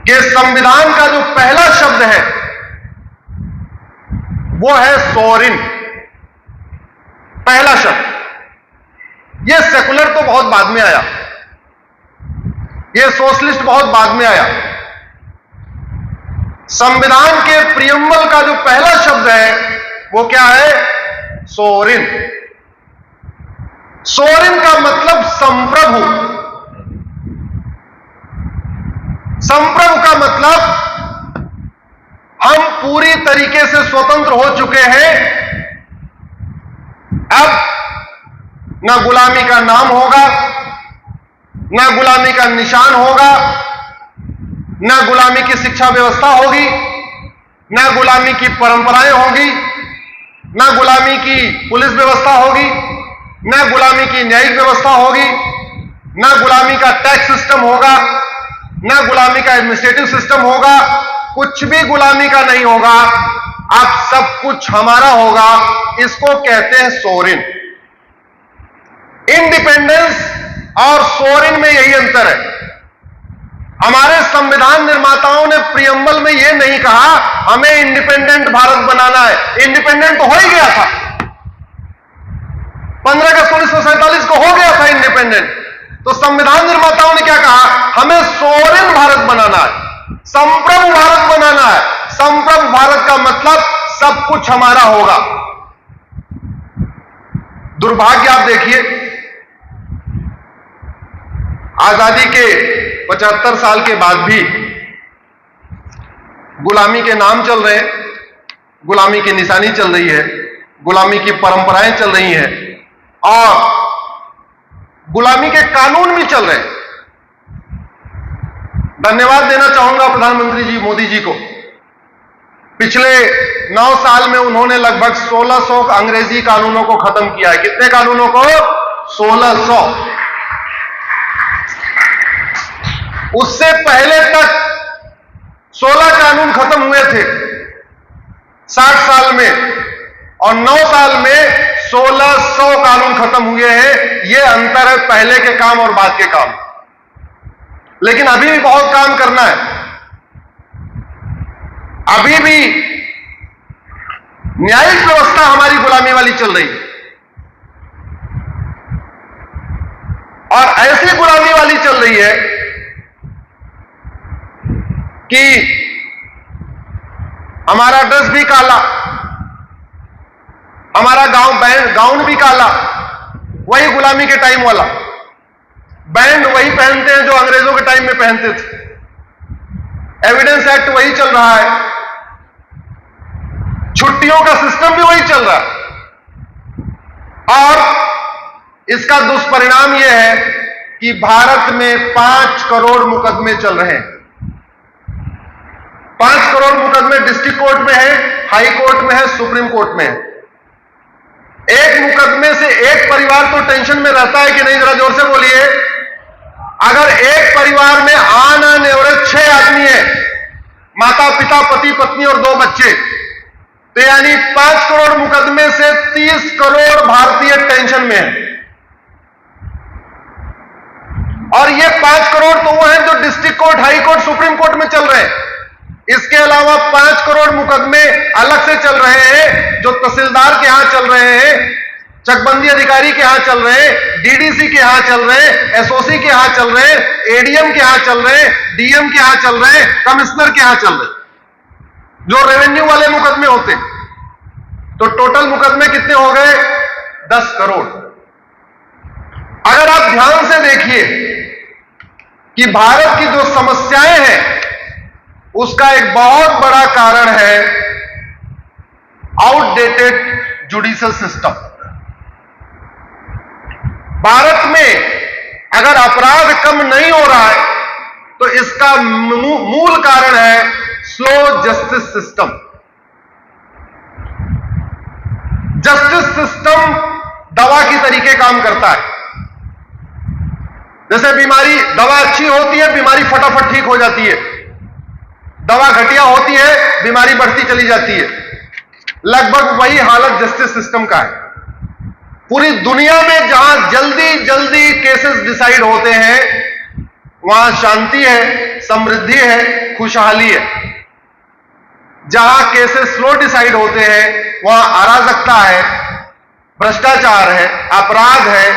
कि संविधान का जो पहला शब्द है वो है सोवरेन, पहला शब्द। ये सेकुलर तो बहुत बाद में आया, ये सोशलिस्ट बहुत बाद में आया। संविधान के प्रियम्बल का जो पहला शब्द है वो क्या है? सोवरेन। सोवरेन का मतलब संप्रभु। संप्रभु का मतलब हम पूरी तरीके से स्वतंत्र हो चुके हैं, अब ना गुलामी का नाम होगा, ना गुलामी का निशान होगा, ना गुलामी की शिक्षा व्यवस्था होगी, ना गुलामी की परंपराएं होगी, ना गुलामी की पुलिस व्यवस्था होगी, ना गुलामी की न्यायिक व्यवस्था होगी, ना गुलामी का टैक्स सिस्टम होगा, ना गुलामी का एडमिनिस्ट्रेटिव सिस्टम होगा, कुछ भी गुलामी का नहीं होगा। अब सब कुछ हमारा होगा। इसको कहते हैं सोवरेन। इंडिपेंडेंस और सोवरेन में यही अंतर है। हमारे संविधान निर्माताओं ने प्रियम्बल में यह नहीं कहा हमें इंडिपेंडेंट भारत बनाना है। इंडिपेंडेंट तो हो ही गया था, 15 अगस्त 1947 को हो गया था इंडिपेंडेंट। तो संविधान निर्माताओं ने क्या कहा? हमें सोवरेन भारत बनाना है, संप्रभु भारत बनाना है। संप्रभु भारत का मतलब सब कुछ हमारा होगा। दुर्भाग्य आप देखिए, आजादी के 75 साल के बाद भी गुलामी के नाम चल रहे हैं, गुलामी की निशानी चल रही है, गुलामी की परंपराएं चल रही हैं और गुलामी के कानून भी चल रहे हैं। धन्यवाद देना चाहूंगा प्रधानमंत्री जी मोदी जी को। पिछले 9 साल में उन्होंने लगभग 1600 अंग्रेजी कानूनों को खत्म किया है। कितने कानूनों को? 1600। उससे पहले तक 16 कानून खत्म हुए थे 60 साल में, और 9 साल में 1600 कानून खत्म हुए हैं। यह अंतर है पहले के काम और बाद के काम। लेकिन अभी भी बहुत काम करना है। अभी भी न्यायिक व्यवस्था हमारी गुलामी वाली चल रही है, और ऐसी गुलामी वाली चल रही है कि हमारा ड्रेस भी काला, हमारा गाउन भी काला, वही गुलामी के टाइम वाला। बैंड वही पहनते हैं जो अंग्रेजों के टाइम में पहनते थे। एविडेंस एक्ट वही चल रहा है, छुट्टियों का सिस्टम भी वही चल रहा है। और इसका दुष्परिणाम यह है कि भारत में 5 करोड़ मुकदमे चल रहे हैं। 5 करोड़ मुकदमे डिस्ट्रिक्ट कोर्ट में है, हाई कोर्ट में है, सुप्रीम कोर्ट में है। एक मुकदमे से एक परिवार तो टेंशन में रहता है कि नहीं? जरा जोर से बोलिए। अगर एक परिवार में ऑन एवरेज 6 आदमी है, माता पिता पति पत्नी और 2 बच्चे, तो यानी 5 करोड़ मुकदमे से 30 करोड़ भारतीय टेंशन में है। और ये 5 करोड़ तो वो हैं जो district court, high court, supreme court में चल रहे हैं। इसके अलावा 5 करोड़ मुकदमे अलग से चल रहे हैं जो तहसीलदार के यहां चल रहे हैं, चकबंदी अधिकारी के यहां चल रहे हैं, डीडीसी के यहां चल रहे हैं, एसओसी के यहां चल रहे हैं, एडीएम के यहां चल रहे हैं, डीएम के यहां चल रहे हैं, कमिश्नर के यहां चल रहे हैं, जो रेवेन्यू वाले मुकदमे होते हैं। तो टोटल मुकदमे कितने हो गए? 10 करोड़। अगर आप ध्यान से देखिए कि भारत की जो समस्याएं हैं उसका एक बहुत बड़ा कारण है आउटडेटेड जुडिशियल सिस्टम। भारत में अगर अपराध कम नहीं हो रहा है तो इसका मूल कारण है slow justice system. Justice system दवा की तरीके काम करता है। जैसे बीमारी, दवा अच्छी होती है, बीमारी फटाफट ठीक हो जाती है। दवा घटिया होती है, बीमारी बढ़ती चली जाती है। लगभग वही हालत जस्टिस सिस्टम का है। पूरी दुनिया में जहां जल्दी जल्दी केसेस डिसाइड होते हैं वहां शांति है, समृद्धि है, खुशहाली है। जहां केसेस स्लो डिसाइड होते हैं वहां अराजकता है, भ्रष्टाचार है, अपराध है,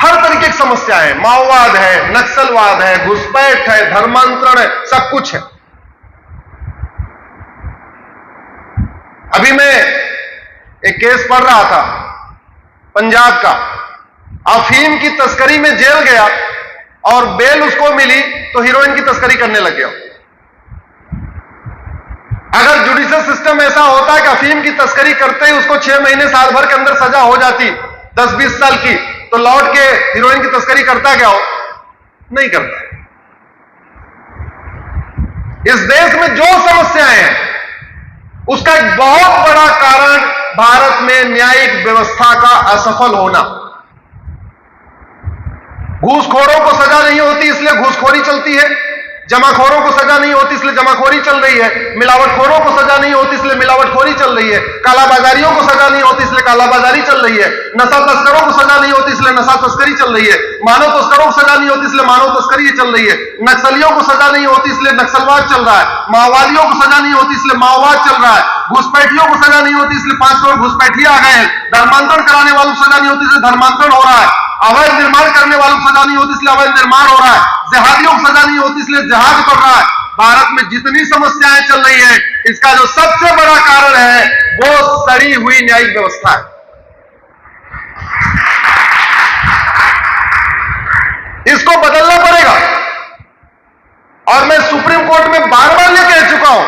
हर तरीके की समस्या है, माओवाद है, नक्सलवाद है, घुसपैठ है, धर्मांतरण है, सब कुछ है। अभी मैं एक केस पढ़ रहा था पंजाब का, अफीम की तस्करी में जेल गया और बेल उसको मिली तो हीरोइन की तस्करी करने लग गया। अगर जुडिशियल सिस्टम ऐसा होता कि अफीम की तस्करी करते ही उसको 6 महीने साल भर के अंदर सजा हो जाती 10-20 साल की, तो लौट के हीरोइन की तस्करी करता क्या हो? नहीं करता। इस देश में जो समस्याएं हैं उसका एक बहुत बड़ा कारण भारत में न्यायिक व्यवस्था का असफल होना। घूसखोरों को सजा नहीं होती इसलिए घूसखोरी चलती है, जमाखोरों को सजा नहीं होती इसलिए जमाखोरी चल रही है, मिलावटखोरों को सजा नहीं होती इसलिए मिलावटखोरी चल रही है, कालाबाजारियों को सजा नहीं होती इसलिए कालाबाजारी चल रही है, नशा तस्करों को सजा नहीं होती इसलिए नशा तस्करी चल रही है, मानव तस्करों को सजा नहीं होती इसलिए मानव तस्करी चल रही है, नक्सलियों को सजा नहीं होती इसलिए नक्सलवाद चल रहा है, माओवादियों को सजा नहीं होती इसलिए माओवाद चल रहा है, घुसपैठियों को सजा नहीं होती इसलिए 5 करोड़ घुसपैठिए आ गए हैं, धर्मांतरण कराने वालों को सजा नहीं होती इसलिए धर्मांतरण हो रहा है, अवैध निर्माण करने वालों को सजा नहीं होती इसलिए अवैध निर्माण हो रहा है, जिहादियों को सजा नहीं होती इसलिए जिहाद कर रहा है। भारत में जितनी समस्याएं चल रही है इसका जो सबसे बड़ा कारण है वो सड़ी हुई न्यायिक व्यवस्था है। इसको बदलना पड़ेगा और मैं सुप्रीम कोर्ट में बार बार ये कह चुका हूं